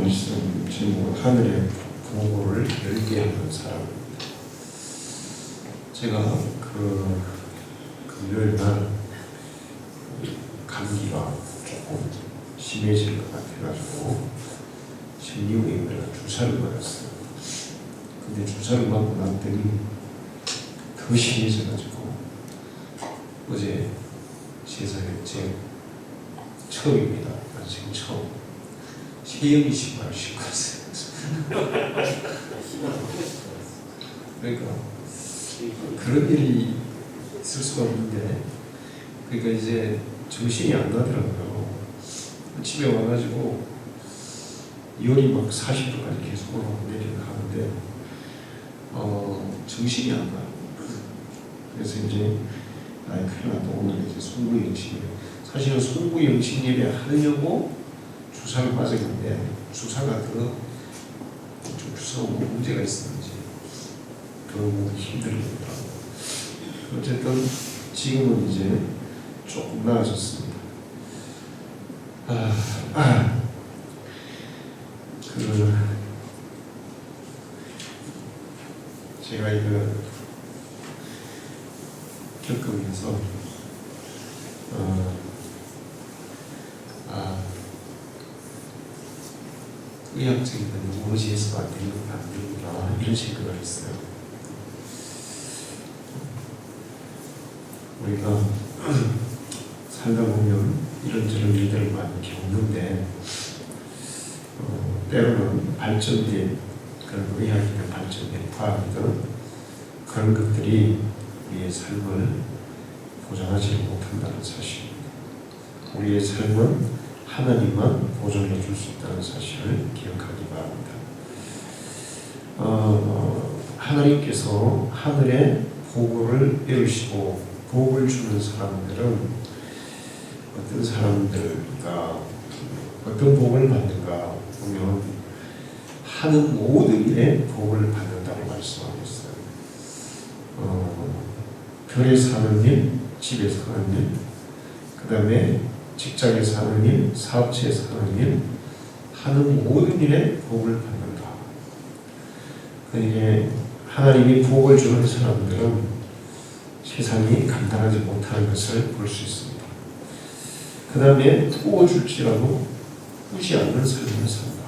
말씀 제목 하늘의 보고를 열게 하는 사람. 제가 금요일 날 감기가 조금 심해질 것 같아가지고 심리의원에 주사를 맞았어요. 근데 주사를 맞고 났더니 더 심해져가지고 어제 세상에 제 처음입니다. 지금 처음 세영이 신발을 신고 왔어요. 그러니까 그런 일이 있을 수가 없는데, 그러니까 이제 정신이 안 나더라고요. 집에 와가지고 열이 막 40도까지 계속 올라오고 내려가는데 정신이 안 나요. 그래서 이제 큰일 났다. 오늘 이제 송구영신예배, 사실은 송구영신예배 하려고 주사를 맞았는데 주사가 주사가 문제가 있었는지 너무 힘들겠다. 어쨌든 지금은 이제 조금 나아졌습니다. 제가 이거 겪으면서 의학적인 건 너무 의지해서 안 되는구나 이런 생각을 했어요. 우리가 살다 보면 이런저런 일들을 많이 겪는데 때로는 발전된 그런 의학이나 발전된 과학이든 그런 것들이 우리의 삶을 보장하지 못한다는 사실입니다. 우리의 삶은 하나님만 보존해 줄 수 있다는 사실을 기억하기 바랍니다. 하나님께서 하늘의 복을 내리시고 복을 주는 사람들은 어떤 사람들과 어떤 복을 받는가 보면 하는 모든 일에 복을 받는다고 말씀하고 있어요. 별에 사는 일, 집에 사는 일, 그 다음에 직장에서 하는 일, 사업체에서 하는 일, 하는 모든 일에 복을 받는다. 그러니까 하나님이 복을 주는 사람들은 세상이 감당하지 못하는 것을 볼 수 있습니다. 그 다음에 꾸어줄지라도 꾸지 않는 삶을 산다.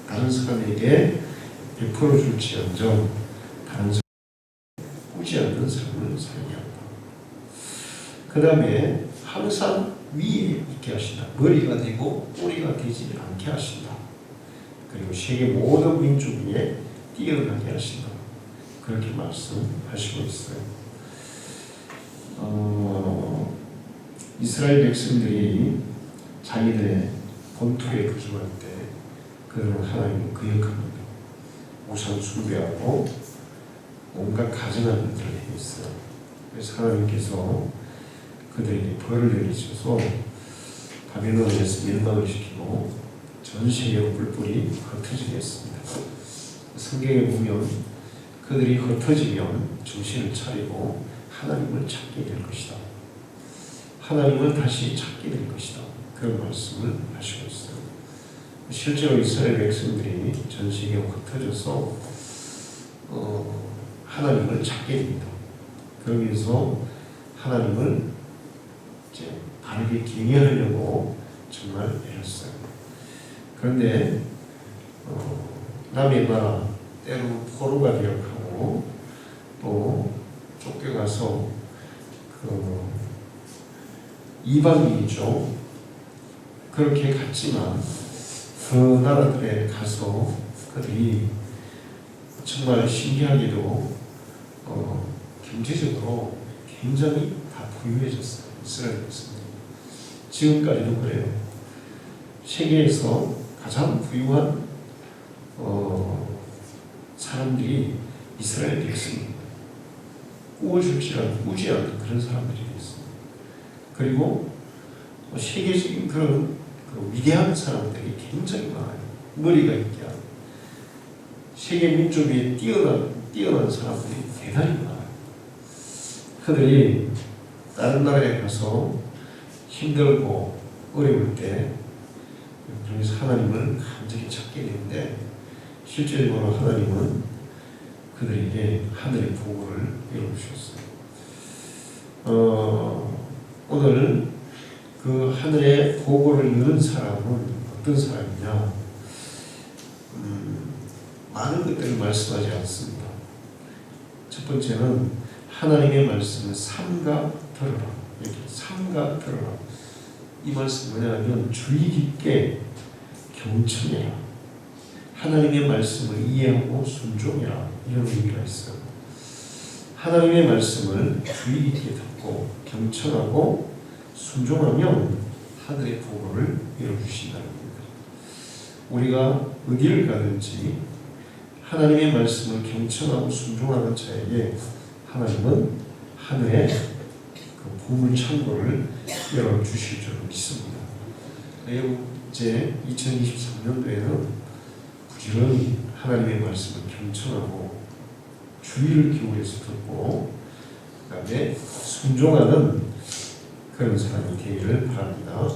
다른 사람에게 베풀어 줄지언정 다른 사람에게 꾸지 않는 삶을 살게 한다. 그 다음에 항상 위에 있게 하신다. 머리가 되고 꼬리가 되지 않게 하신다. 그리고 세계 모든 민족 위에 뛰어나게 하신다. 그렇게 말씀하시고 있어요. 이스라엘 백성들이 자기들의 본토에 거주할 때 그들은 하나님을 거역합니다. 우상 숭배하고 온갖 가증한 것들을 행했어요. 그래서 하나님께서 그들에게 벌을 내리셔서 바벨론에서 멸망을 시키고 전 세계로 뿔뿔이 흩어지게 했습니다. 성경에 보면 그들이 흩어지면 정신을 차리고 하나님을 찾게 될 것이다. 하나님을 다시 찾게 될 것이다. 그런 말씀을 하시고 있어요. 실제로 이스라엘 백성들이 전 세계로 흩어져서 하나님을 찾게 됩니다. 그러면서 하나님을 이제 바르게 경외하려고 정말 애썼어요. 그런데 남의 나라, 때로는 포로가 되어가고 또 쫓겨가서 이방인이죠. 그렇게 갔지만 그 나라들에 가서 그들이 정말 신기하게도 경제적으로 굉장히 다 부유해졌어요. 이스라엘 백성들. 지금까지도 그래요. 세계에서 가장 부유한 사람들이 이스라엘 백성입니다. 꾸어줄지라도 꾸지 않는 그런 사람들이 있어요. 그리고 세계적인 그런 위대한 사람들이 굉장히 많아요. 머리가 있게 하고 세계 민족 위에 뛰어난 사람들이 대단히 많아요. 그들이 다른 나라에 가서 힘들고 어려울 때 그래서 하나님을 간절히 찾게 되는데 실제적으로 하나님은 그들에게 하늘의 복을 이루셨어요. 오늘 그 하늘의 보고를 이룬 사람은 어떤 사람이냐? 많은 것들을 말씀하지 않습니다. 첫 번째는 하나님의 말씀을 삼가 들어라. 이렇게 삼가 들어라. 이 말씀 뭐냐면 주의 깊게 경청해라. 하나님의 말씀을 이해하고 순종해라. 이런 의미가 있어요. 하나님의 말씀을 주의 깊게 듣고 경청하고 순종하면 하늘의 복을 이뤄주신다는 겁니다. 우리가 어디를 가든지 하나님의 말씀을 경청하고 순종하는 자에게 하나님은 하늘의 그 보물 창고를 열어주실 줄 믿습니다. 이제 2023년도에는 부지런히 하나님의 말씀을 경청하고 주의를 기울여서 듣고 그 다음에 순종하는 그런 사람이 되기를 바랍니다.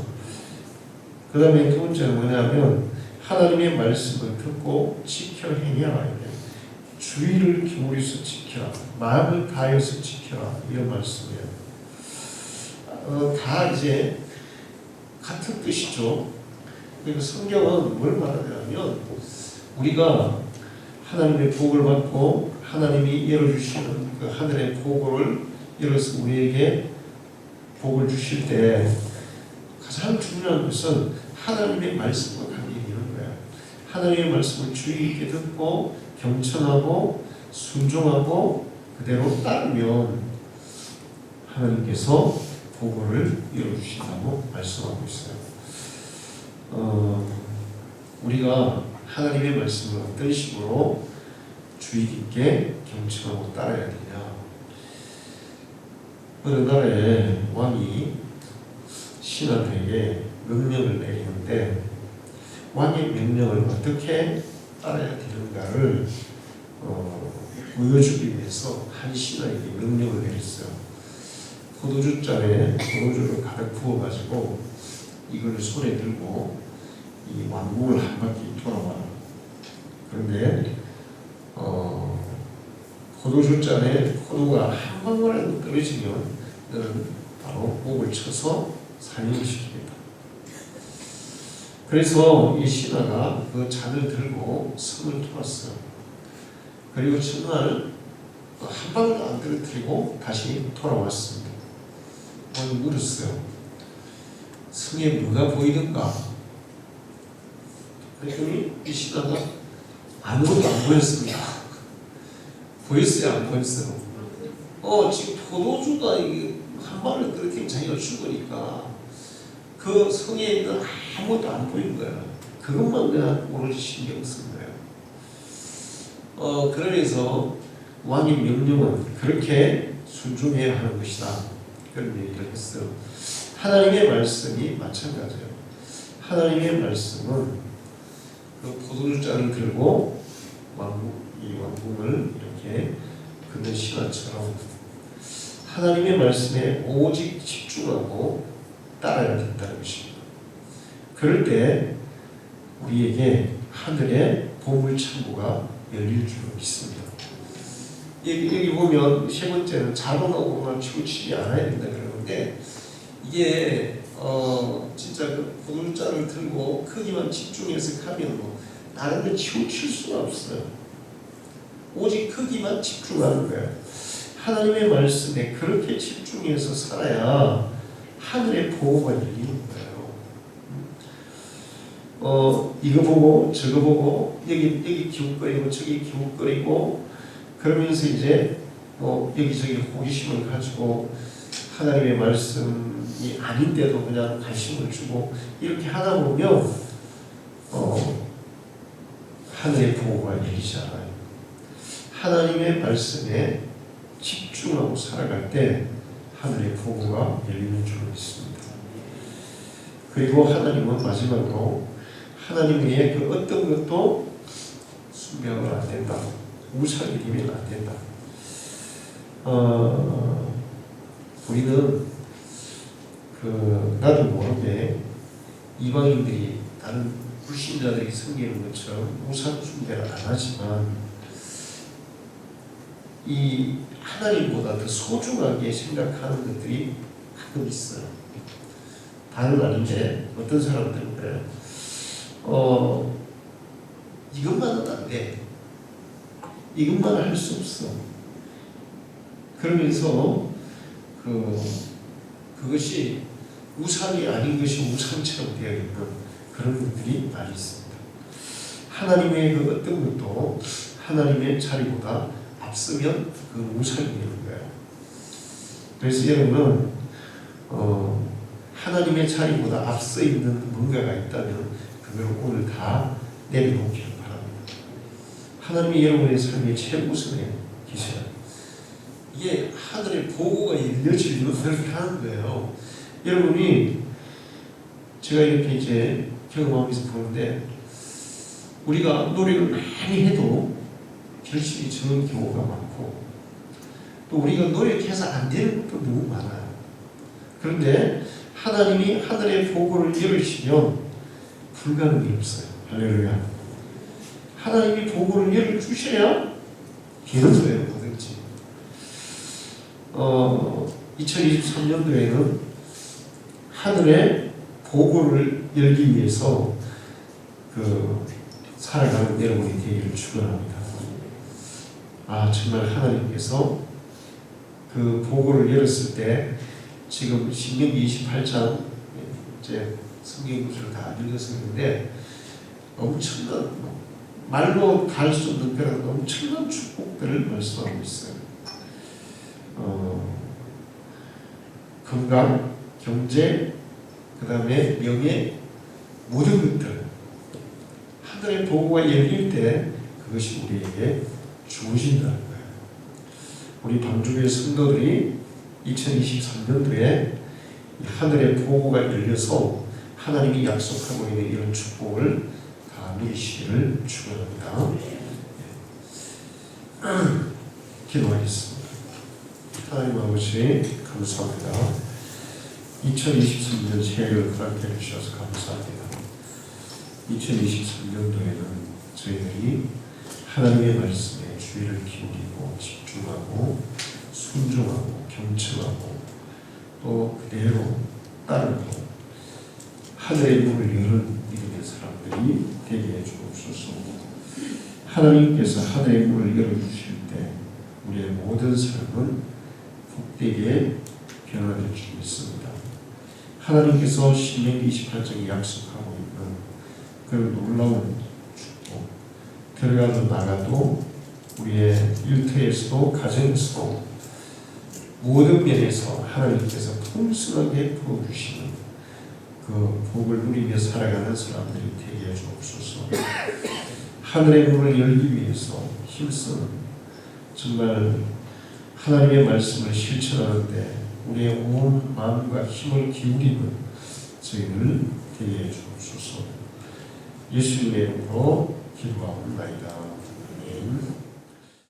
그 다음에 두 번째는 뭐냐면 하나님의 말씀을 듣고 지켜 행해라. 주의를 기울여서 지켜라. 마음을 다해서 지켜라. 이런 말씀이에요. 다 이제 같은 뜻이죠. 그리고 성경은 뭘 말하냐면 우리가 하나님의 복을 받고 하나님이 열어주시는 그 하늘의 복을 열어서 우리에게 복을 주실 때 가장 중요한 것은 하나님의 말씀과 관계가 있는 거예요. 하나님의 말씀을 주의 깊게 듣고 경청하고 순종하고 그대로 따르면 하나님께서 복을 이루어주신다고 말씀하고 있어요. 우리가 하나님의 말씀을 어떤 식으로 주의 깊게 경청하고 따라야 되냐? 어느 나라의 왕이 신하들에게 명령을 내리는데 왕의 명령을 어떻게 따라야 되는가를 보여주기 위해서 한 신하에게 명령을 내렸어요. 포도주잔에 포도주를 가득 부어가지고 이걸 손에 들고 이 왕궁을 한 바퀴 돌아와라. 그런데 포도주잔에 포도가 한 방울이라도 떨어지면 너는 바로 목을 쳐서 사형시키겠다. 그래서 이 신하가 그 잔을 들고 성을 돌았어요. 그리고 첫날 한 방울도 안 떨어뜨리고 다시 돌아왔습니다. 왕이 물었어요. 성에 뭐가 보이던가? 그랬더니 이 신하가 아무것도 안 보였습니다. 보였어요? 안 보였어요? 지금 포도주가 한 방울 떨어뜨리면 자기가 죽으니까 그 성에 있는 아무것도 안 보이는 거야. 그것만 그냥 오로지 신경 쓴 거예요. 그러면서 왕의 명령은 그렇게 순종해야 하는 것이다. 그런 얘기를 했어요. 하나님의 말씀이 마찬가지예요. 하나님의 말씀은 그 포도주잔을 들고 이 왕궁을 이렇게 걷는 신하처럼 하나님의 말씀에 오직 집중하고 따라야 된다는 것입니다. 그럴 때 우리에게 하늘의 보물 창고가 열릴 줄 믿습니다. 여기 보면 세 번째는 자본하고만 치우치지 않아야 된다 그러는데 이게 진짜 그 포도주잔을 들고 크기만 집중해서 가면 다른 데 치우칠 수가 없어요. 오직 크기만 집중하는 거예요. 하나님의 말씀에 그렇게 집중해서 살아야 하늘의 보호가 열리는 거예요. 이거 보고 저거 보고 여기 기웃거리고 저기 기웃거리고 그러면서 이제 여기저기 호기심을 가지고 하나님의 말씀이 아닌데도 그냥 관심을 주고 이렇게 하다 보면 하늘의 보호가 열리지 않아요. 하나님의 말씀에 집중하고 살아갈 때 하늘의 보호가 열리는 줄 믿습니다. 그리고 하나님은 마지막으로 하나님 외에 그 어떤 것도 숭배하면 안 된다. 우상이 되면 안 된다. 우리는 나도 모르게 이방인들이 다 다른 불신자들이 섬기는 것처럼 우상 숭배를 안 하지만 이 하나님보다 더 소중하게 생각하는 것들이 가끔 있어요. 다른 아닌데 어떤 사람들은 그래요. 이것만은 안 돼. 이것만 할 수 없어. 그러면서 그것이 우상이 아닌 것이 우상처럼 되어 있는 그런 것들이 많이 있습니다. 하나님의 그 어떤 것도 하나님의 자리보다 앞서면 그 우상이 되는 거예요. 그래서 여러분은 하나님의 자리보다 앞서 있는 뭔가가 있다면 그걸 오늘 다 내려놓기를 바랍니다. 하나님이 여러분의 삶의 최우선에 계셔요. 이게 하늘의 보고가 열려지려면 그렇게 하는 거예요. 여러분이 제가 이렇게 이제 경험하면서 보는데 우리가 노력을 많이 해도 결실이 적은 경우가 많고 또 우리가 노력해서 안 되는 것도 너무 많아요. 그런데 하나님이 하늘의 보고를 열으시면 불가능이 없어요. 할렐루야. 하나님이 보고를 열어주셔야 되는 거예요. 뭐든지. 2023년도에는 하늘의 보고를 열기 위해서 살아가는 여러분이 되기를 축원합니다. 정말 하나님께서 그 보고를 열었을 때 지금 신명기 28장 이제 성경 구절을 다 읽었었는데 엄청난 말로 다 할 수 없는 그런 엄청난 축복들을 말씀하고 있어요. 건강, 경제, 그 다음에 명예, 모든 것들 하늘의 보고가 열릴 때 그것이 우리에게 주어진다는 거예요. 우리 방주교회 성도들이 2023년도에 하늘의 보고가 열려서 하나님이 약속하고 있는 이런 축복을 다 누리시기를 축원합니다. 기도하겠습니다. 하나님 아버지 감사합니다. 2023년 새해를 허락해 주셔서 감사합니다. 2023년도에는 저희들이 하나님의 말씀에 주의를 기울이고 집중하고 순종하고 경청하고 또 그대로 따르고 하늘의 문을 여는 믿음의 사람들이 되게 해주옵소서. 하나님께서 하늘의 문을 열어주실 때 우리의 모든 삶은 복되게 변화될 줄 믿습니다. 하나님께서 신명기 28장에 약속하고 있는 그런 놀라운 축복, 들어가도 나가도 우리의 일터에서도 가정에서도 모든 면에서 하나님께서 풍성하게 부어주시는 그 복을 누리며 살아가는 사람들이 되게 해주옵소서. 하늘의 문을 열기 위해서 힘쓰는 정말 하나님의 말씀을 실천하는데 우리의 온 마음과 힘을 기울이는 저희를 되게 해주옵소서. 예수님의 이름으로 기도하옵나이다. 아멘.